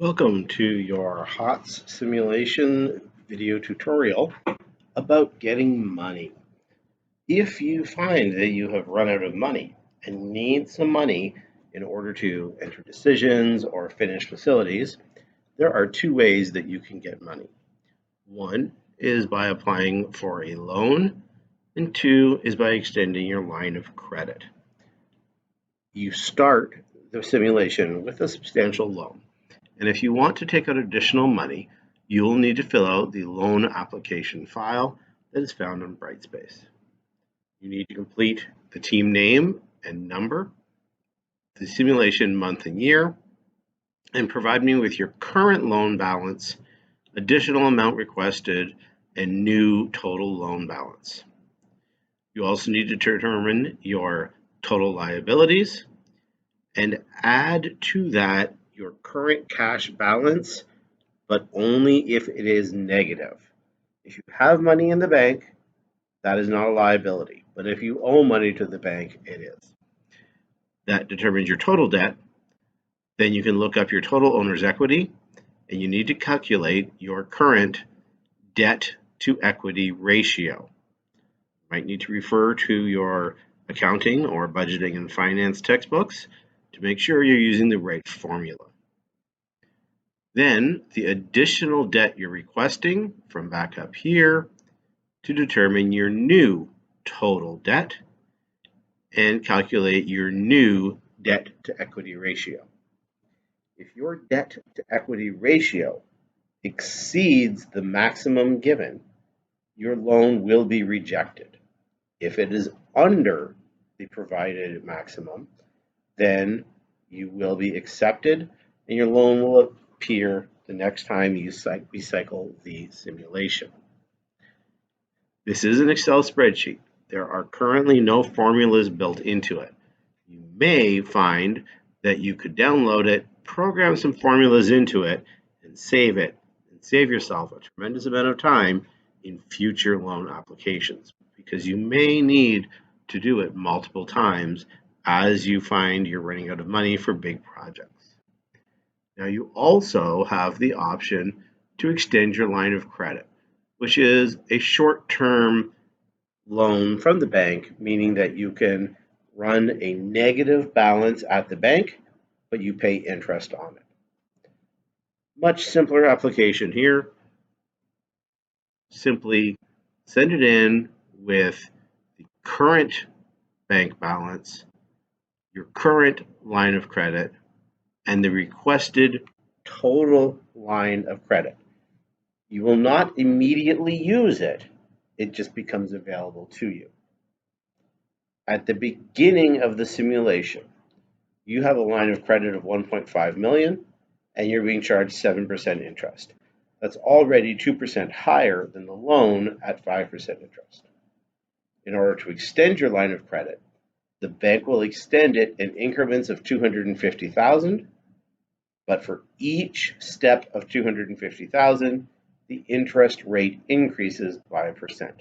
Welcome to your HOTS simulation video tutorial about getting money. If you find that you have run out of money and need some money in order to enter decisions or finish facilities, there are two ways that you can get money. One is by applying for a loan, and two is by extending your line of credit. You start the simulation with a substantial loan. And if you want to take out additional money, you'll need to fill out the loan application file that is found on Brightspace. You need to complete the team name and number, the simulation month and year, and provide me with your current loan balance, additional amount requested, and new total loan balance. You also need to determine your total liabilities and add to that your current cash balance, but only if it is negative. If you have money in the bank, that is not a liability. But if you owe money to the bank, it is. That determines your total debt. Then you can look up your total owner's equity, and you need to calculate your current debt to equity ratio. You might need to refer to your accounting or budgeting and finance textbooks to make sure you're using the right formula. Then the additional debt you're requesting from back up here to determine your new total debt and calculate your new debt to equity ratio. If your debt to equity ratio exceeds the maximum given, your loan will be rejected. If it is under the provided maximum, then you will be accepted and your loan will appear the next time you recycle the simulation. This is an Excel spreadsheet. There are currently no formulas built into it. You may find that you could download it, program some formulas into it, and save yourself a tremendous amount of time in future loan applications, because you may need to do it multiple times as you find you're running out of money for big projects. Now you also have the option to extend your line of credit, which is a short-term loan from the bank, meaning that you can run a negative balance at the bank, but you pay interest on it. Much simpler application here. Simply send it in with the current bank balance, your current line of credit, and the requested total line of credit. You will not immediately use it. It just becomes available to you. At the beginning of the simulation, you have a line of credit of 1.5 million and you're being charged 7% interest. That's already 2% higher than the loan at 5% interest. In order to extend your line of credit, the bank will extend it in increments of 250,000, but for each step of 250,000, the interest rate increases by 1%.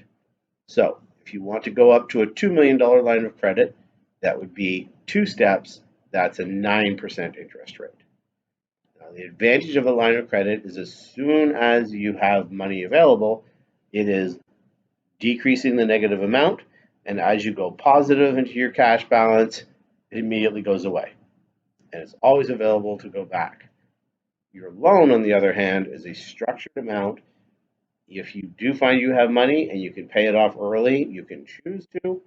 So if you want to go up to a $2 million line of credit, that would be 2 steps. That's a 9% interest rate. Now, the advantage of a line of credit is as soon as you have money available, it is decreasing the negative amount, and as you go positive into your cash balance, it immediately goes away, and it's always available to go back. Your loan, on the other hand, is a structured amount. If you do find you have money and you can pay it off early, you can choose to.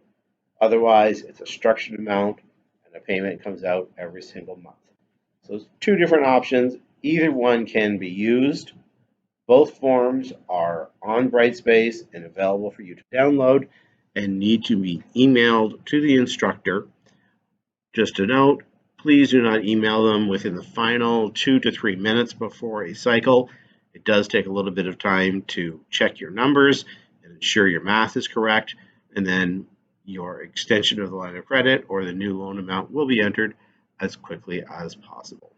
Otherwise, it's a structured amount and a payment comes out every single month. So there's two different options. Either one can be used. Both forms are on Brightspace and available for you to download and need to be emailed to the instructor. Just a note, please do not email them within the final 2 to 3 minutes before a cycle. It does take a little bit of time to check your numbers and ensure your math is correct, and then your extension of the line of credit or the new loan amount will be entered as quickly as possible.